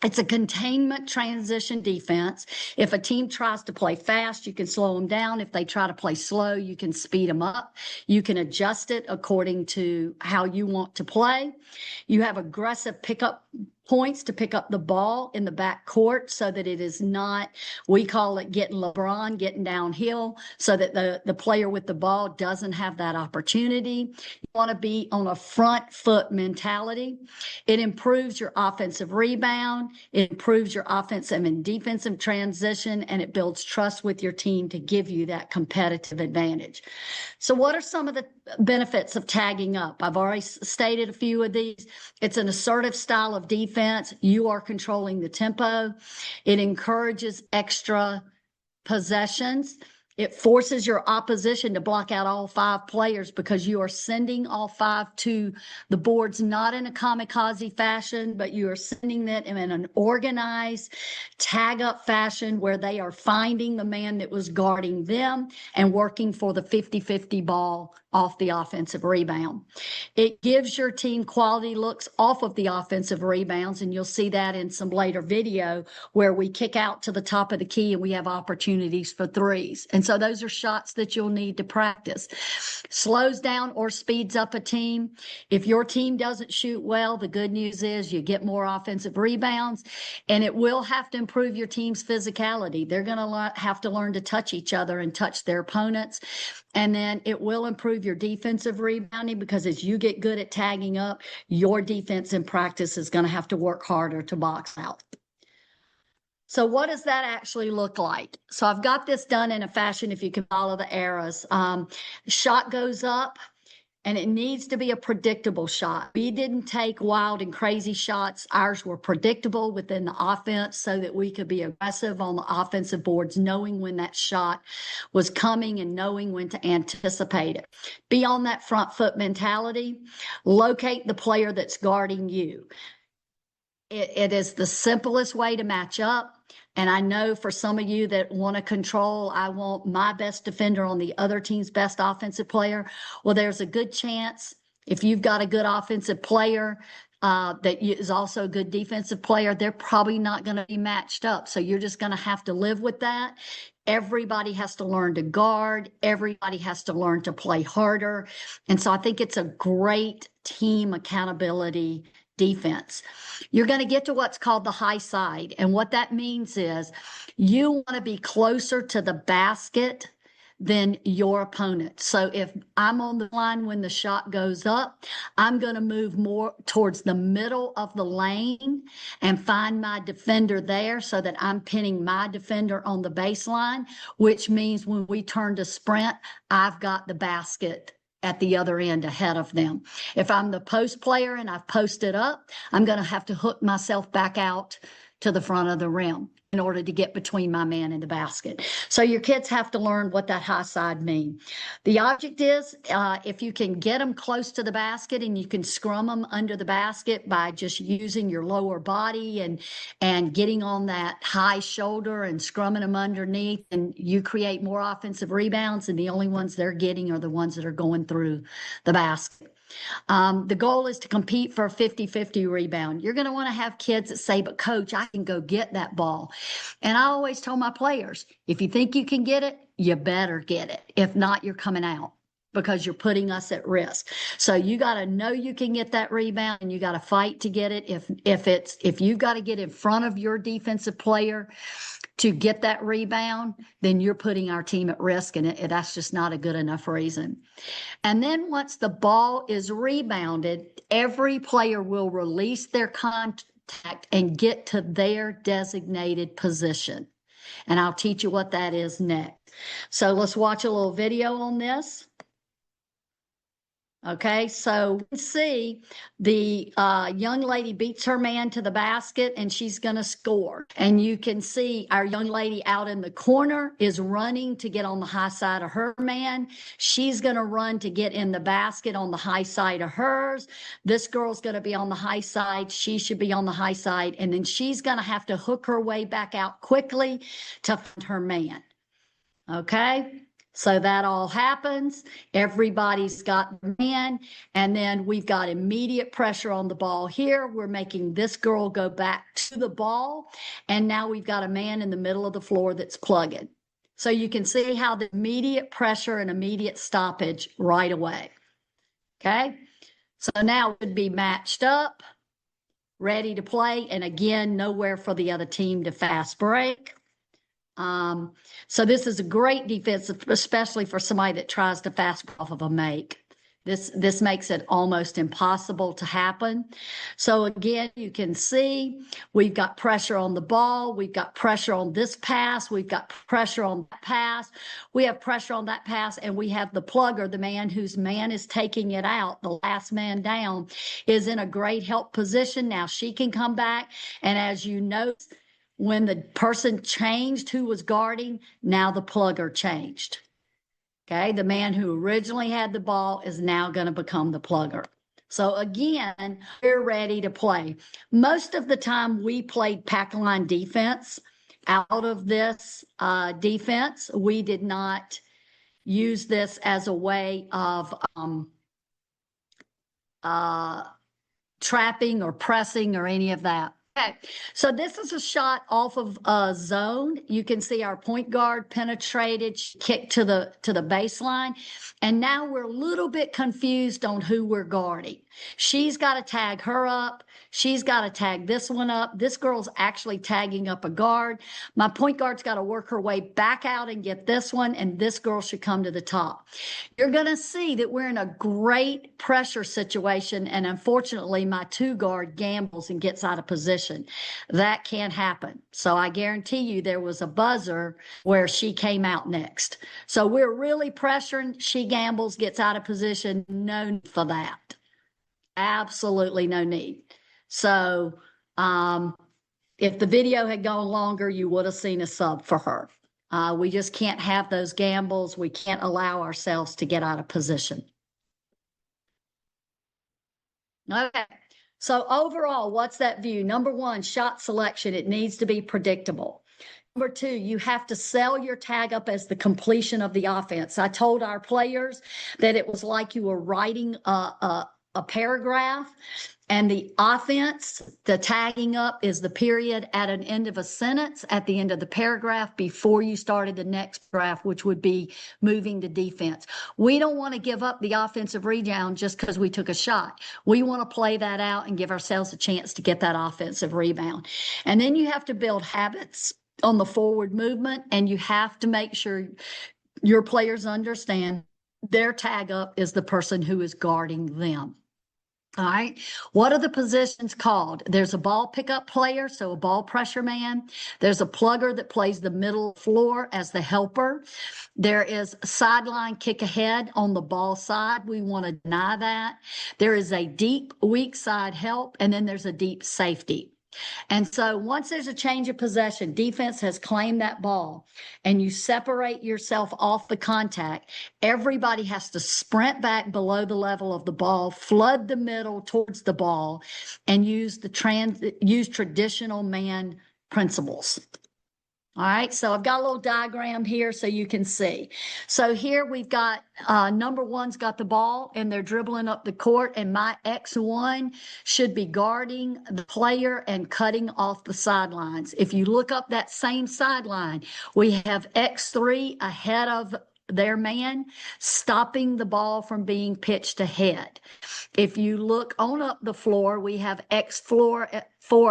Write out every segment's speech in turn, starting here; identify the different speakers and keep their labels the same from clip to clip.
Speaker 1: It's a containment transition defense. If a team tries to play fast, you can slow them down. If they try to play slow, you can speed them up. You can adjust it according to how you want to play. You have aggressive pickup points to pick up the ball in the back court so that it is not, we call it getting LeBron, getting downhill, so that the player with the ball doesn't have that opportunity. You want to be on a front foot mentality. It improves your offensive rebound. It improves your offensive and defensive transition, and it builds trust with your team to give you that competitive advantage. So what are some of the benefits of tagging up? I've already stated a few of these. It's an assertive style of defense. You are controlling the tempo. It encourages extra possessions. It forces your opposition to block out all 5 players because you are sending all 5 to the boards, not in a kamikaze fashion, but you are sending them in an organized tag up fashion where they are finding the man that was guarding them and working for the 50-50 ball off the offensive rebound. It gives your team quality looks off of the offensive rebounds, and you'll see that in some later video where we kick out to the top of the key and we have opportunities for threes. And so those are shots that you'll need to practice. Slows down or speeds up a team. If your team doesn't shoot well, the good news is you get more offensive rebounds, and it will have to improve your team's physicality. They're going to have to learn to touch each other and touch their opponents. And then it will improve your defensive rebounding, because as you get good at tagging up, your defense in practice is going to have to work harder to box out. So what does that actually look like? So I've got this done in a fashion, if you can follow the arrows. Shot goes up, and it needs to be a predictable shot. We didn't take wild and crazy shots. Ours were predictable within the offense so that we could be aggressive on the offensive boards, knowing when that shot was coming and knowing when to anticipate it. Be on that front foot mentality. Locate the player that's guarding you. It is the simplest way to match up. And I know for some of you that want to control, I want my best defender on the other team's best offensive player. Well, there's a good chance if you've got a good offensive player that is also a good defensive player, they're probably not going to be matched up. So you're just going to have to live with that. Everybody has to learn to guard. Everybody has to learn to play harder. And so I think it's a great team accountability defense. You're going to get to what's called the high side. And what that means is you want to be closer to the basket than your opponent. So if I'm on the line when the shot goes up, I'm going to move more towards the middle of the lane and find my defender there so that I'm pinning my defender on the baseline, which means when we turn to sprint, I've got the basket at the other end ahead of them. If I'm the post player and I've posted up, I'm going to have to hook myself back out to the front of the rim in order to get between my man and the basket. So your kids have to learn what that high side means. The object is if you can get them close to the basket and you can scrum them under the basket by just using your lower body and getting on that high shoulder and scrumming them underneath, and you create more offensive rebounds, and the only ones they're getting are the ones that are going through the basket. The goal is to compete for a 50-50 rebound. You're going to want to have kids that say, but coach, I can go get that ball. And I always tell my players, if you think you can get it, you better get it. If not, you're coming out, because you're putting us at risk. So you got to know you can get that rebound, and you got to fight to get it. If you've got to get in front of your defensive player to get that rebound, then you're putting our team at risk, and that's just not a good enough reason. And then once the ball is rebounded, every player will release their contact and get to their designated position. And I'll teach you what that is next. So let's watch a little video on this. Okay, so you can see the young lady beats her man to the basket, and she's going to score. And you can see our young lady out in the corner is running to get on the high side of her man. She's going to run to get in the basket on the high side of hers. This girl's going to be on the high side. She should be on the high side. And then she's going to have to hook her way back out quickly to find her man. Okay? So that all happens. Everybody's got the man, and then we've got immediate pressure on the ball here. We're making this girl go back to the ball, and now we've got a man in the middle of the floor that's plugging. So you can see how the immediate pressure and immediate stoppage right away. Okay, so now it would be matched up, ready to play, and again, nowhere for the other team to fast break. So this is a great defense, especially for somebody that tries to fast off of a make. This makes it almost impossible to happen. So again, you can see we've got pressure on the ball. We've got pressure on this pass. We've got pressure on that pass. We have pressure on that pass, and we have the plugger, the man whose man is taking it out, the last man down, is in a great help position. Now she can come back, and as you note, when the person changed who was guarding, now the plugger changed. Okay, the man who originally had the ball is now going to become the plugger. So again, we're ready to play. Most of the time we played pack line defense out of this defense. We did not use this as a way of trapping or pressing or any of that. Okay, so this is a shot off of a zone. You can see our point guard penetrated, kicked to the baseline, and now we're a little bit confused on who we're guarding. She's got to tag her up. She's got to tag this one up. This girl's actually tagging up a guard. My point guard's got to work her way back out and get this one, and this girl should come to the top. You're going to see that we're in a great pressure situation, and unfortunately, my two guard gambles and gets out of position. That can't happen. So I guarantee you there was a buzzer where she came out next. So we're really pressuring. She gambles, gets out of position. No need for that. Absolutely no need. So if the video had gone longer, you would have seen a sub for her. We just can't have those gambles. We can't allow ourselves to get out of position. Okay. So overall, what's that view? Number one, shot selection. It needs to be predictable. Number two, you have to sell your tag up as the completion of the offense. I told our players that it was like you were writing a paragraph, and the offense, the tagging up, is the period at an end of a sentence at the end of the paragraph before you started the next graph, which would be moving to defense. We don't want to give up the offensive rebound just because we took a shot. We want to play that out and give ourselves a chance to get that offensive rebound. And then you have to build habits on the forward movement, and you have to make sure your players understand their tag up is the person who is guarding them. All right. What are the positions called? There's a ball pickup player, so a ball pressure man. There's a plugger that plays the middle floor as the helper. There is a sideline kick ahead on the ball side. We want to deny that. There is a deep weak side help, and then there's a deep safety. And so once there's a change of possession, defense has claimed that ball, and you separate yourself off the contact, everybody has to sprint back below the level of the ball, flood the middle towards the ball, and use traditional man principles. All right, so I've got a little diagram here so you can see. So here we've got number one's got the ball and they're dribbling up the court, and my X1 should be guarding the player and cutting off the sidelines. If you look up that same sideline, we have X3 ahead of their man, stopping the ball from being pitched ahead. If you look on up the floor, we have X4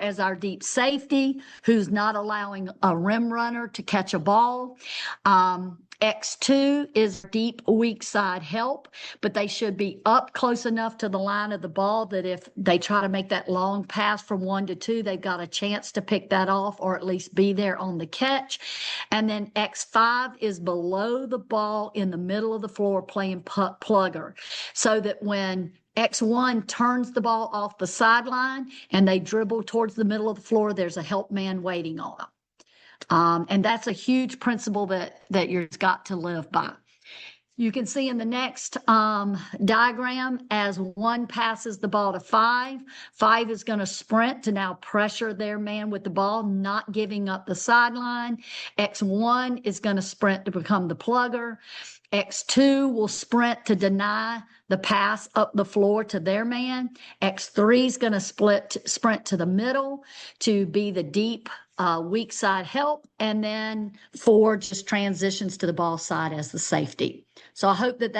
Speaker 1: as our deep safety, who's not allowing a rim runner to catch a ball. X2 is deep weak side help, but they should be up close enough to the line of the ball that if they try to make that long pass from 1 to 2, they've got a chance to pick that off or at least be there on the catch. And then X5 is below the ball in the middle of the floor playing plugger, so that when X1 turns the ball off the sideline and they dribble towards the middle of the floor, there's a help man waiting on them. And that's a huge principle that you've got to live by. You can see in the next diagram, as 1 passes the ball to 5, 5 is going to sprint to now pressure their man with the ball, not giving up the sideline. X1 is going to sprint to become the plugger. X2 will sprint to deny the pass up the floor to their man. X3 is going to sprint to the middle to be the deep weak side help. And then 4 just transitions to the ball side as the safety. So I hope that